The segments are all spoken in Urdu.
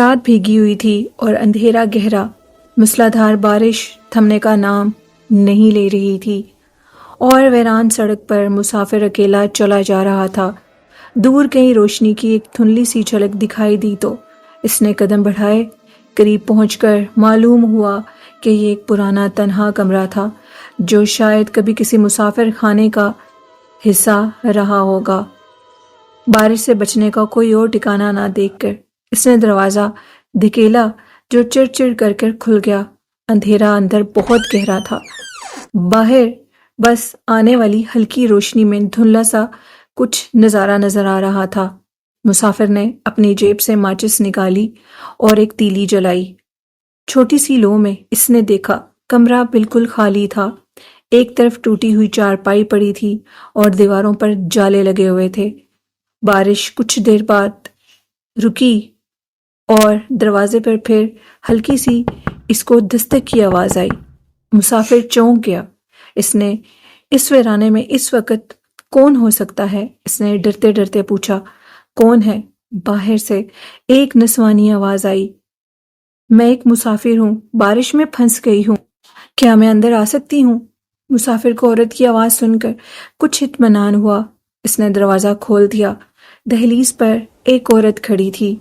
رات بھیگی ہوئی تھی اور اندھیرا گہرا، موسلادھار بارش تھمنے کا نام نہیں لے رہی تھی، اور ویران سڑک پر مسافر اکیلا چلا جا رہا تھا۔ دور کہیں روشنی کی ایک دھندلی سی جھلک دکھائی دی تو اس نے قدم بڑھائے۔ قریب پہنچ کر معلوم ہوا کہ یہ ایک پرانا تنہا کمرہ تھا، جو شاید کبھی کسی مسافر خانے کا حصہ رہا ہوگا۔ بارش سے بچنے کا کوئی اور ٹھکانہ نہ دیکھ کر اس نے دروازہ دھکیلا، جو چڑ چڑ کر کھل گیا۔ اندھیرا اندر بہت گہرا تھا، باہر بس آنے والی ہلکی روشنی میں دھندلا سا کچھ نظارہ نظر آ رہا تھا۔ مسافر نے اپنی جیب سے ماچس نکالی اور ایک تیلی جلائی۔ چھوٹی سی لو میں اس نے دیکھا کمرہ بالکل خالی تھا۔ ایک طرف ٹوٹی ہوئی چارپائی پڑی تھی اور دیواروں پر جالے لگے ہوئے تھے۔ بارش کچھ دیر بعد رکی اور دروازے پر پھر ہلکی سی اس کو دستک کی آواز آئی۔ مسافر چونک گیا۔ اس نے اس ویرانے میں اس وقت کون ہو سکتا ہے؟ اس نے ڈرتے ڈرتے پوچھا۔ کون ہے؟ باہر سے ایک نسوانی آواز آئی۔ میں ایک مسافر ہوں، بارش میں پھنس گئی ہوں، کیا میں اندر آ سکتی ہوں؟ مسافر کو عورت کی آواز سن کر کچھ اطمینان ہوا۔ اس نے دروازہ کھول دیا۔ دہلیز پر ایک عورت کھڑی تھی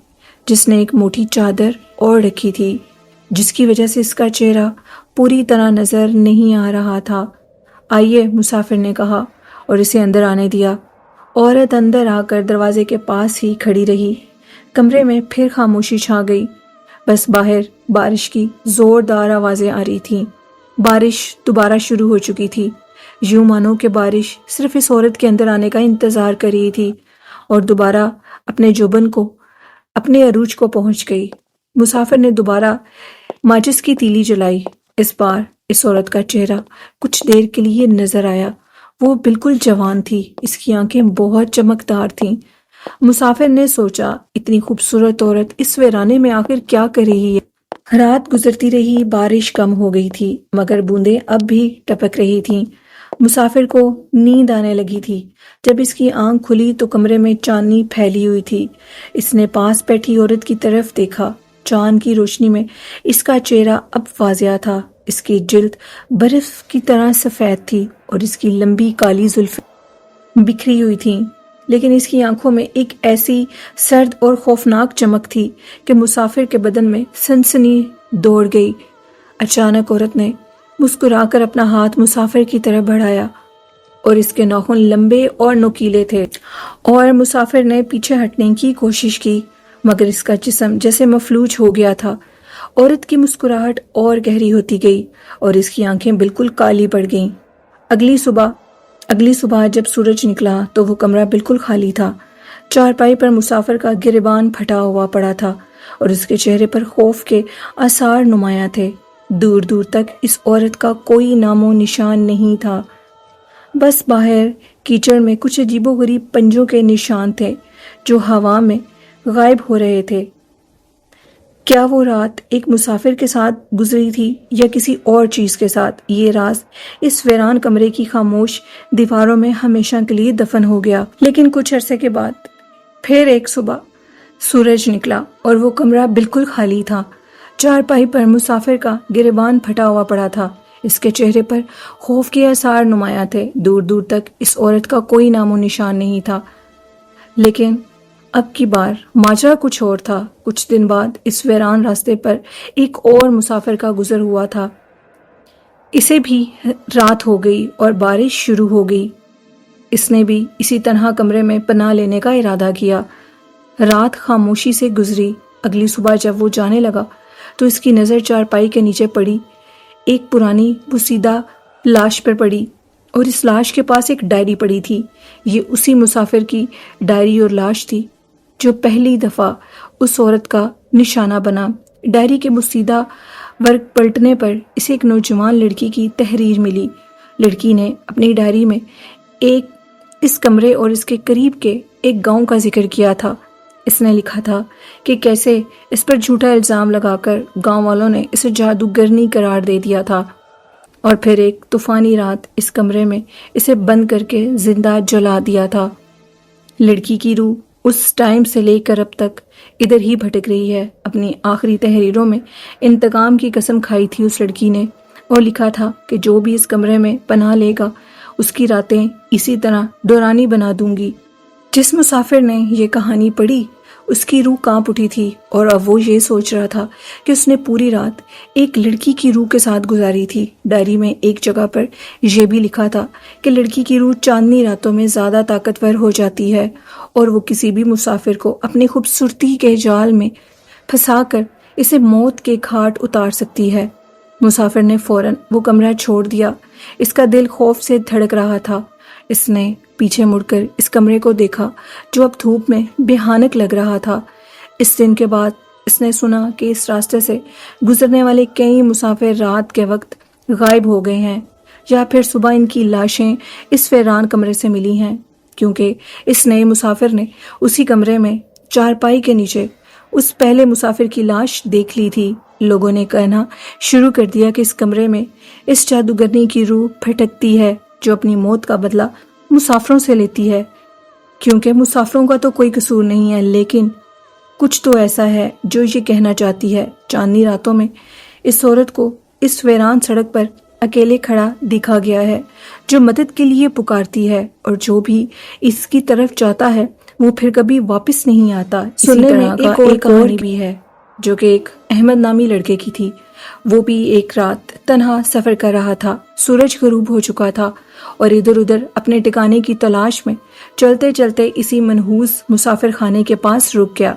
جس نے ایک موٹی چادر اوڑھ رکھی تھی، جس کی وجہ سے اس کا چہرہ پوری طرح نظر نہیں آ رہا تھا۔ آئیے، مسافر نے کہا اور اسے اندر آنے دیا۔ عورت اندر آ کر دروازے کے پاس ہی کھڑی رہی۔ کمرے میں پھر خاموشی چھا گئی، بس باہر بارش کی زوردار آوازیں آ رہی تھیں۔ بارش دوبارہ شروع ہو چکی تھی، یوں مانو کہ بارش صرف اس عورت کے اندر آنے کا انتظار کر رہی تھی اور دوبارہ اپنے جوبن کو، اپنے عروج کو پہنچ گئی۔ مسافر نے دوبارہ ماچس کی تیلی جلائی۔ اس بار اس عورت کا چہرہ کچھ دیر کے لیے نظر آیا۔ وہ بالکل جوان تھی، اس کی آنکھیں بہت چمکدار تھیں۔ مسافر نے سوچا، اتنی خوبصورت عورت اس ویرانے میں آخر کیا کر رہی ہے؟ رات گزرتی رہی، بارش کم ہو گئی تھی، مگر بوندیں اب بھی ٹپک رہی تھیں۔ مسافر کو نیند آنے لگی تھی۔ جب اس کی آنکھ کھلی تو کمرے میں چاندنی پھیلی ہوئی تھی۔ اس نے پاس بیٹھی عورت کی طرف دیکھا۔ چاند کی روشنی میں اس کا چہرہ اب واضح تھا۔ اس کی جلد برف کی طرح سفید تھی اور اس کی لمبی کالی زلفیں بکھری ہوئی تھیں، لیکن اس کی آنکھوں میں ایک ایسی سرد اور خوفناک چمک تھی کہ مسافر کے بدن میں سنسنی دوڑ گئی۔ اچانک عورت نے مسکرا کر اپنا ہاتھ مسافر کی طرف بڑھایا اور اس کے ناخن لمبے اور نوکیلے تھے، اور مسافر نے پیچھے ہٹنے کی کوشش کی، مگر اس کا جسم جیسے مفلوج ہو گیا تھا۔ عورت کی مسکراہٹ اور گہری ہوتی گئی اور اس کی آنکھیں بالکل کالی پڑ گئیں۔ اگلی صبح جب سورج نکلا تو وہ کمرہ بالکل خالی تھا۔ چارپائی پر مسافر کا گریبان پھٹا ہوا پڑا تھا اور اس کے چہرے پر خوف کے آثار نمایاں تھے۔ دور دور تک اس عورت کا کوئی نام و نشان نہیں تھا، بس باہر کیچڑ میں کچھ عجیب و غریب پنجوں کے نشان تھے جو ہوا میں غائب ہو رہے تھے۔ کیا وہ رات ایک مسافر کے ساتھ گزری تھی یا کسی اور چیز کے ساتھ؟ یہ راز اس ویران کمرے کی خاموش دیواروں میں ہمیشہ کے لیے دفن ہو گیا۔ لیکن کچھ عرصے کے بعد پھر ایک صبح سورج نکلا اور وہ کمرہ بالکل خالی تھا۔ چارپائی پر مسافر کا گریبان پھٹا ہوا پڑا تھا۔ اس کے چہرے پر خوف کے آثار نمایاں تھے۔ دور دور تک اس عورت کا کوئی نام و نشان نہیں تھا۔ لیکن اب کی بار ماجرا کچھ اور تھا۔ کچھ دن بعد اس ویران راستے پر ایک اور مسافر کا گزر ہوا تھا۔ اسے بھی رات ہو گئی اور بارش شروع ہو گئی۔ اس نے بھی اسی تنہا کمرے میں پناہ لینے کا ارادہ کیا۔ رات خاموشی سے گزری۔ اگلی صبح جب وہ جانے لگا تو اس کی نظر چارپائی کے نیچے پڑی۔ ایک پرانی بوسیدہ لاش پر پڑی اور اس لاش کے پاس ایک ڈائری پڑی تھی۔ یہ اسی مسافر کی ڈائری اور لاش تھی جو پہلی دفعہ اس عورت کا نشانہ بنا۔ ڈائری کے بوسیدہ ورق پلٹنے پر اسے ایک نوجوان لڑکی کی تحریر ملی۔ لڑکی نے اپنی ڈائری میں اس کمرے اور اس کے قریب کے ایک گاؤں کا ذکر کیا تھا۔ اس نے لکھا تھا کہ کیسے اس پر جھوٹا الزام لگا کر گاؤں والوں نے اسے جادوگرنی قرار دے دیا تھا اور پھر ایک طوفانی رات اس کمرے میں اسے بند کر کے زندہ جلا دیا تھا۔ لڑکی کی روح اس ٹائم سے لے کر اب تک ادھر ہی بھٹک رہی ہے۔ اپنی آخری تحریروں میں انتقام کی قسم کھائی تھی اس لڑکی نے، اور لکھا تھا کہ جو بھی اس کمرے میں پناہ لے گا اس کی راتیں اسی طرح دورانی بنا دوں گی۔ جس مسافر نے یہ کہانی پڑھی اس کی روح کانپ اٹھی تھی، اور اب وہ یہ سوچ رہا تھا کہ اس نے پوری رات ایک لڑکی کی روح کے ساتھ گزاری تھی۔ ڈائری میں ایک جگہ پر یہ بھی لکھا تھا کہ لڑکی کی روح چاندنی راتوں میں زیادہ طاقتور ہو جاتی ہے اور وہ کسی بھی مسافر کو اپنی خوبصورتی کے جال میں پھنسا کر اسے موت کے گھاٹ اتار سکتی ہے۔ مسافر نے فوراً وہ کمرہ چھوڑ دیا۔ اس کا دل خوف سے دھڑک رہا تھا۔ اس نے پیچھے مڑ کر اس کمرے کو دیکھا جو اب دھوپ میں بھیانک لگ رہا تھا۔ اس دن کے بعد اس نے سنا کہ اس راستے سے گزرنے والے کئی مسافر رات کے وقت غائب ہو گئے ہیں، یا پھر صبح ان کی لاشیں اس ویران کمرے سے ملی ہیں، کیونکہ اس نئے مسافر نے اسی کمرے میں چارپائی کے نیچے اس پہلے مسافر کی لاش دیکھ لی تھی۔ لوگوں نے کہنا شروع کر دیا کہ اس کمرے میں اس جادوگرنی کی روح بھٹکتی ہے جو اپنی موت کا بدلہ مسافروں سے لیتی ہے، کیونکہ مسافروں کا تو کوئی قصور نہیں ہے، لیکن کچھ تو ایسا ہے جو یہ کہنا چاہتی ہے۔ چاندنی راتوں میں اس عورت کو اس ویران سڑک پر اکیلے کھڑا دیکھا گیا ہے، جو مدد کے لیے پکارتی ہے، اور جو بھی اس کی طرف جاتا ہے وہ پھر کبھی واپس نہیں آتا۔ سننے میں ایک اور کہانی بھی ہے جو کہ ایک احمد نامی لڑکے کی تھی۔ وہ بھی ایک رات تنہا سفر کر رہا تھا۔ سورج غروب ہو چکا تھا اور ادھر ادھر اپنے ٹھکانے کی تلاش میں چلتے چلتے اسی منحوس مسافر خانے کے پاس رک گیا۔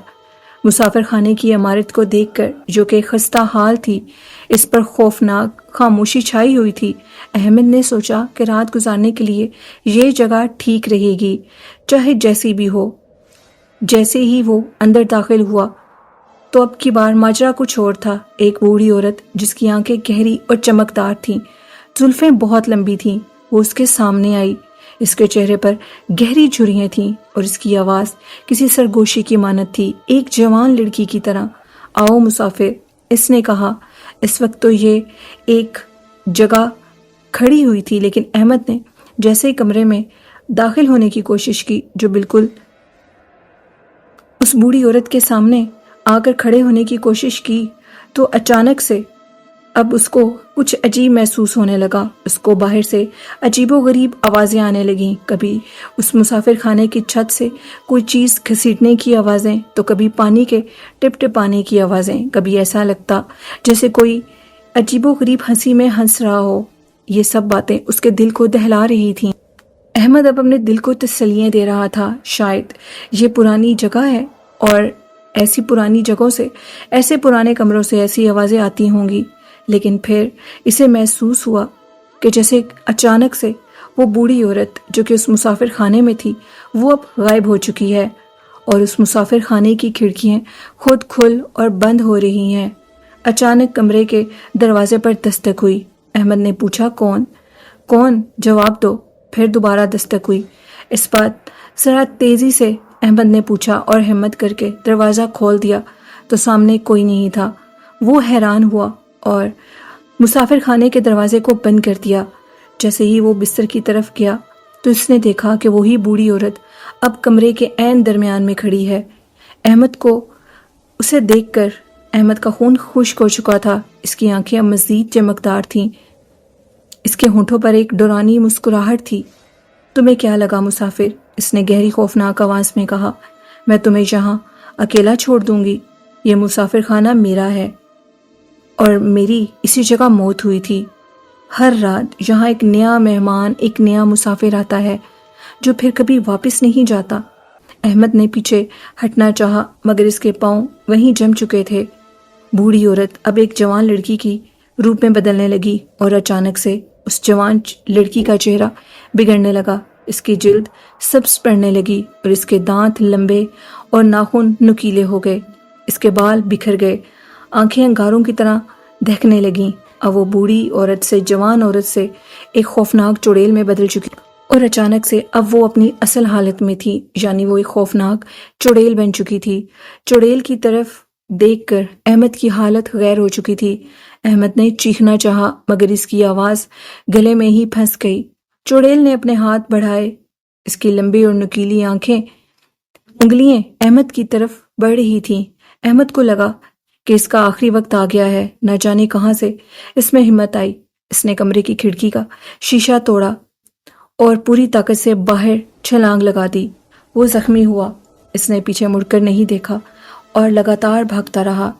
مسافر خانے کی عمارت کو دیکھ کر، جو کہ خستہ حال تھی، اس پر خوفناک خاموشی چھائی ہوئی تھی، احمد نے سوچا کہ رات گزارنے کے لیے یہ جگہ ٹھیک رہے گی، چاہے جیسی بھی ہو۔ جیسے ہی وہ اندر داخل ہوا تو اب کی بار ماجرا کچھ اور تھا۔ ایک بوڑھی عورت جس کی آنکھیں گہری اور چمکدار تھیں، زلفیں بہت لمبی تھیں، وہ اس کے سامنے آئی۔ اس کے چہرے پر گہری جھریاں تھیں اور اس کی آواز کسی سرگوشی کی مانند تھی، ایک جوان لڑکی کی طرح۔ آؤ مسافر، اس نے کہا۔ اس وقت تو یہ ایک جگہ کھڑی ہوئی تھی، لیکن احمد نے جیسے ہی کمرے میں داخل ہونے کی کوشش کی، جو بالکل اس بوڑھی عورت کے سامنے آ کر کھڑے ہونے کی کوشش کی، تو اچانک سے اب اس کو کچھ عجیب محسوس ہونے لگا۔ اس کو باہر سے عجیب و غریب آوازیں آنے لگیں، کبھی اس مسافر خانے کی چھت سے کوئی چیز گھسیٹنے کی آوازیں، تو کبھی پانی کے ٹپ ٹپانے کی آوازیں، کبھی ایسا لگتا جیسے کوئی عجیب و غریب ہنسی میں ہنس رہا ہو۔ یہ سب باتیں اس کے دل کو دہلا رہی تھیں۔ احمد اب اپنے دل کو تسلیاں دے رہا تھا، شاید یہ پرانی جگہ ہے اور ایسی پرانی جگہوں سے، ایسے پرانے کمروں سے ایسی آوازیں آتی ہوں گی۔ لیکن پھر اسے محسوس ہوا کہ جیسے اچانک سے وہ بوڑھی عورت جو کہ اس مسافر خانے میں تھی، وہ اب غائب ہو چکی ہے، اور اس مسافر خانے کی کھڑکیاں خود کھل اور بند ہو رہی ہیں۔ اچانک کمرے کے دروازے پر دستک ہوئی۔ احمد نے پوچھا، کون؟ کون؟ جواب دو۔ پھر دوبارہ دستک ہوئی۔ اس بات ذرا تیزی سے احمد نے پوچھا اور ہمت کر کے دروازہ کھول دیا تو سامنے کوئی نہیں تھا۔ وہ حیران ہوا اور مسافر خانے کے دروازے کو بند کر دیا۔ جیسے ہی وہ بستر کی طرف گیا تو اس نے دیکھا کہ وہی بوڑھی عورت اب کمرے کے عین درمیان میں کھڑی ہے۔ احمد کو اسے دیکھ کر احمد کا خون خشک ہو چکا تھا۔ اس کی آنکھیں اب مزید چمکدار تھیں، اس کے ہونٹوں پر ایک ڈرانی مسکراہٹ تھی۔ تمہیں کیا لگا مسافر؟ اس نے گہری خوفناک آواز میں کہا۔ میں تمہیں یہاں اکیلا چھوڑ دوں گی؟ یہ مسافر خانہ میرا ہے اور میری اسی جگہ موت ہوئی تھی۔ ہر رات یہاں ایک نیا مہمان، ایک نیا مسافر آتا ہے جو پھر کبھی واپس نہیں جاتا۔ احمد نے پیچھے ہٹنا چاہا مگر اس کے پاؤں وہیں جم چکے تھے۔ بوڑھی عورت اب ایک جوان لڑکی کی روپ میں بدلنے لگی اور اچانک سے اس جوان لڑکی کا چہرہ بگڑنے لگا۔ اس کی جلد سبز پڑنے لگی اور اس کے دانت لمبے اور ناخن نکیلے ہو گئے۔ اس کے بال بکھر گئے، آنکھیں انگاروں کی طرح دہکنے لگیں۔ اب وہ بوڑھی عورت سے جوان عورت سے ایک خوفناک چڑیل میں بدل چکی، اور اچانک سے اب وہ اپنی اصل حالت میں تھی، یعنی وہ ایک خوفناک چڑیل بن چکی تھی۔ چڑیل کی طرف دیکھ کر احمد کی حالت غیر ہو چکی تھی۔ احمد نے چیخنا چاہا مگر اس کی آواز گلے میں ہی پھنس گئی۔ چڑیل نے اپنے ہاتھ بڑھائے، اس کی لمبی اور نکیلی آنکھیں انگلیاں احمد کی طرف بڑھ رہی تھیں۔ احمد کو لگا کہ اس کا آخری وقت آ گیا ہے۔ نہ جانے کہاں سے اس میں ہمت آئی۔ اس نے کمرے کی کھڑکی کا شیشہ توڑا اور پوری طاقت سے باہر چھلانگ لگا دی۔ وہ زخمی ہوا۔ اس نے پیچھے مڑ کر نہیں دیکھا اور لگاتار بھاگتا رہا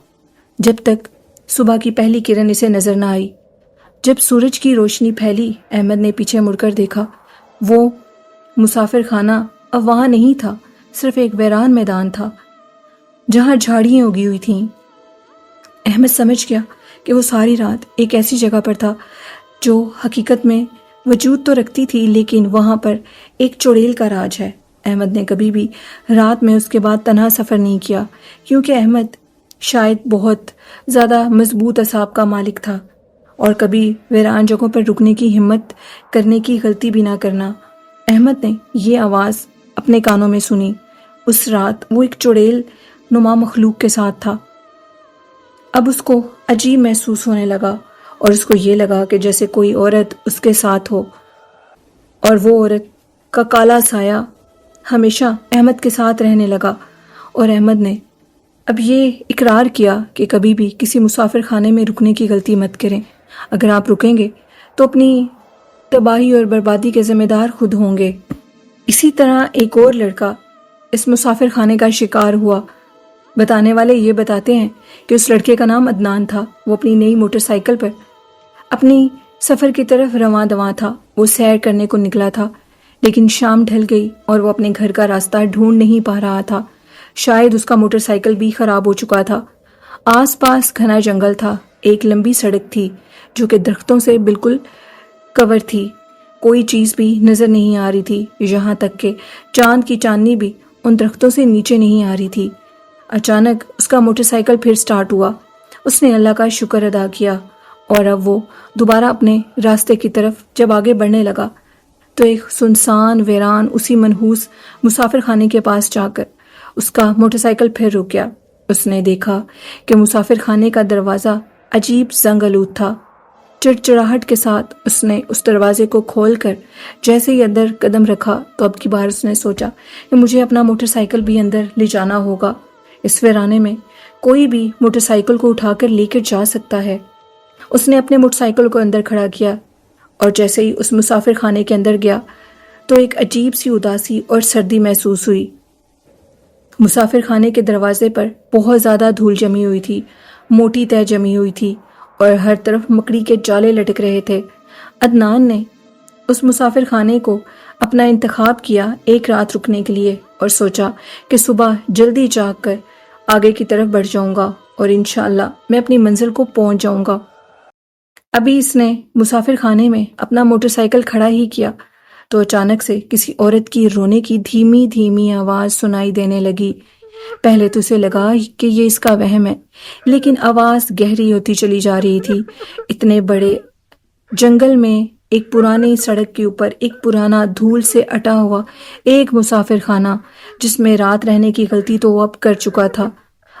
جب تک صبح کی پہلی کرن اسے نظر نہ آئی۔ جب سورج کی روشنی پھیلی، احمد نے پیچھے مڑ کر دیکھا۔ وہ مسافر خانہ اب وہاں نہیں تھا، صرف ایک ویران میدان تھا جہاں جھاڑیاں اگی ہوئی تھیں۔ احمد سمجھ گیا کہ وہ ساری رات ایک ایسی جگہ پر تھا جو حقیقت میں وجود تو رکھتی تھی، لیکن وہاں پر ایک چڑیل کا راج ہے۔ احمد نے کبھی بھی رات میں اس کے بعد تنہا سفر نہیں کیا، کیونکہ احمد شاید بہت زیادہ مضبوط اعصاب کا مالک تھا اور کبھی ویران جگہوں پر رکنے کی ہمت کرنے کی غلطی بھی نہ کرنا۔ احمد نے یہ آواز اپنے کانوں میں سنی۔ اس رات وہ ایک چڑیل نما مخلوق کے ساتھ تھا۔ اب اس کو عجیب محسوس ہونے لگا اور اس کو یہ لگا کہ جیسے کوئی عورت اس کے ساتھ ہو، اور وہ عورت کا کالا سایہ ہمیشہ احمد کے ساتھ رہنے لگا۔ اور احمد نے اب یہ اقرار کیا کہ کبھی بھی کسی مسافر خانے میں رکنے کی غلطی مت کریں۔ اگر آپ رکیں گے تو اپنی تباہی اور بربادی کے ذمہ دار خود ہوں گے۔ اسی طرح ایک اور لڑکا اس مسافر خانے کا شکار ہوا۔ بتانے والے یہ بتاتے ہیں کہ اس لڑکے کا نام عدنان تھا۔ وہ اپنی نئی موٹر سائیکل پر اپنی سفر کی طرف رواں دواں تھا۔ وہ سیر کرنے کو نکلا تھا، لیکن شام ڈھل گئی اور وہ اپنے گھر کا راستہ ڈھونڈ نہیں پا رہا تھا۔ شاید اس کا موٹر سائیکل بھی خراب ہو چکا تھا۔ آس پاس گھنا جنگل تھا۔ ایک لمبی سڑک تھی جو کہ درختوں سے بالکل کور تھی۔ کوئی چیز بھی نظر نہیں آ رہی تھی، یہاں تک کہ چاند کی چاندنی بھی ان درختوں سے نیچے نہیں آ رہی تھی۔ اچانک اس کا موٹر سائیکل پھر سٹارٹ ہوا۔ اس نے اللہ کا شکر ادا کیا اور اب وہ دوبارہ اپنے راستے کی طرف جب آگے بڑھنے لگا تو ایک سنسان ویران اسی منحوس مسافر خانے کے پاس جا کر اس کا موٹر سائیکل پھر رک گیا۔ اس نے دیکھا کہ مسافر خانے کا دروازہ عجیب زنگ آلود تھا۔ چڑچڑاہٹ کے ساتھ اس نے اس دروازے کو کھول کر جیسے ہی اندر قدم رکھا تو اب کی بار اس نے سوچا کہ مجھے اپنا موٹر سائیکل بھی اندر لے جانا ہوگا۔ اس ویرانے میں کوئی بھی موٹر سائیکل کو اٹھا کر لے کر جا سکتا ہے۔ اس نے اپنے موٹر سائیکل کو اندر کھڑا کیا اور جیسے ہی اس مسافر خانے کے اندر گیا تو ایک عجیب سی اداسی اور سردی محسوس ہوئی۔ مسافر خانے کے دروازے پر بہت زیادہ دھول جمی ہوئی تھی، موٹی تہ جمی ہوئی تھی اور ہر طرف مکڑی کے جالے لٹک رہے تھے۔ عدنان نے اس مسافر خانے کو اپنا انتخاب کیا ایک رات رکنے کے لیے اور سوچا کہ صبح جلدی جاگ کر آگے کی طرف بڑھ جاؤں گا اور انشاءاللہ میں اپنی منزل کو پہنچ جاؤں گا۔ ابھی اس نے مسافر خانے میں اپنا موٹر سائیکل کھڑا ہی کیا تو اچانک سے کسی عورت کی رونے کی دھیمی دھیمی آواز سنائی دینے لگی۔ پہلے تو اسے لگا کہ یہ اس کا وہم ہے، لیکن آواز گہری ہوتی چلی جا رہی تھی۔ اتنے بڑے جنگل میں ایک پرانی سڑک کے اوپر ایک پرانا دھول سے اٹا ہوا ایک مسافر خانہ، جس میں رات رہنے کی غلطی تو وہ اب کر چکا تھا۔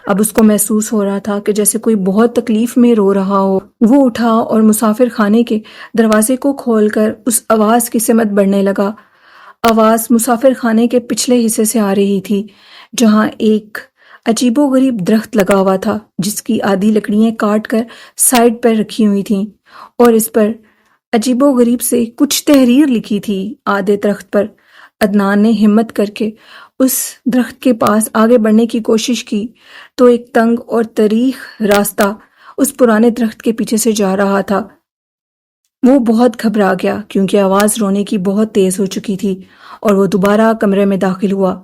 اب اس کو محسوس ہو رہا تھا کہ جیسے کوئی بہت تکلیف میں رو رہا ہو۔ وہ اٹھا اور مسافر خانے کے دروازے کو کھول کر اس آواز کی سمت بڑھنے لگا۔ آواز مسافر خانے کے پچھلے حصے سے آ رہی تھی، جہاں ایک عجیب و غریب درخت لگا ہوا تھا جس کی آدھی لکڑیاں کاٹ کر سائڈ پر رکھی ہوئی تھیں اور اس پر عجیب و غریب سے کچھ تحریر لکھی تھی آدھے درخت پر۔ عدنان نے ہمت کر کے اس درخت کے پاس آگے بڑھنے کی کوشش کی تو ایک تنگ اور تریخ راستہ اس پرانے درخت کے پیچھے سے جا رہا تھا۔ وہ بہت گھبرا گیا کیونکہ آواز رونے کی بہت تیز ہو چکی تھی اور وہ دوبارہ کمرے میں داخل ہوا۔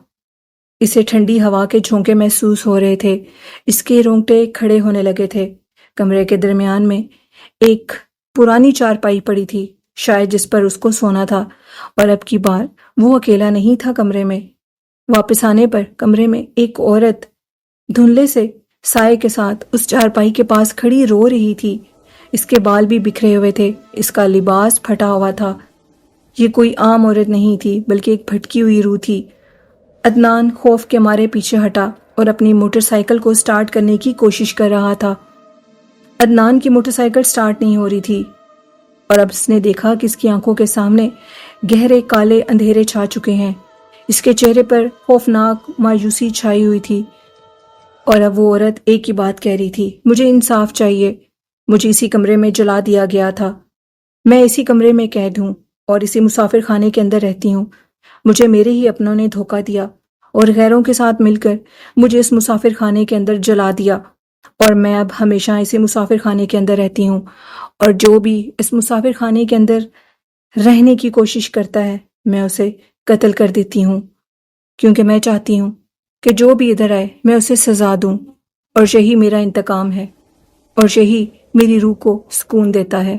اسے ٹھنڈی ہوا کے جھونکے محسوس ہو رہے تھے، اس کے رونگٹے کھڑے ہونے لگے تھے۔ کمرے کے درمیان میں ایک پرانی چارپائی پڑی تھی، شاید جس پر اس کو سونا تھا، اور اب کی بار وہ اکیلا نہیں تھا کمرے میں۔ واپس آنے پر کمرے میں ایک عورت دھندلے سے سائے کے ساتھ اس چارپائی کے پاس کھڑی رو رہی تھی۔ اس کے بال بھی بکھرے ہوئے تھے، اس کا لباس پھٹا ہوا تھا۔ یہ کوئی عام عورت نہیں تھی بلکہ ایک بھٹکی ہوئی روح تھی۔ عدنان خوف کے مارے پیچھے ہٹا اور اپنی موٹر سائیکل کو سٹارٹ کرنے کی کوشش کر رہا تھا۔ عدنان کی موٹر سائیکل سٹارٹ نہیں ہو رہی تھی اور اب اس نے دیکھا کہ اس کی آنکھوں کے سامنے گہرے کالے اندھیرے چھا چکے ہیں۔ اس کے چہرے پر خوفناک مایوسی چھائی ہوئی تھی، اور اب وہ عورت ایک ہی بات کہہ رہی تھی، مجھے انصاف چاہیے، مجھے اسی کمرے میں جلا دیا گیا تھا، میں اسی کمرے میں قید ہوں اور اسی مسافر خانے کے اندر رہتی ہوں، مجھے میرے ہی اپنوں نے دھوکہ دیا اور غیروں کے ساتھ مل کر مجھے اس مسافر خانے کے اندر جلا دیا، اور میں اب ہمیشہ اسی مسافر خانے کے اندر رہتی ہوں، اور جو بھی اس مسافر خانے کے اندر رہنے کی کوشش کرتا ہے میں اسے قتل کر دیتی ہوں، کیونکہ میں چاہتی ہوں کہ جو بھی ادھر آئے میں اسے سزا دوں، اور یہی میرا انتقام ہے، اور یہی میری روح کو سکون دیتا ہے۔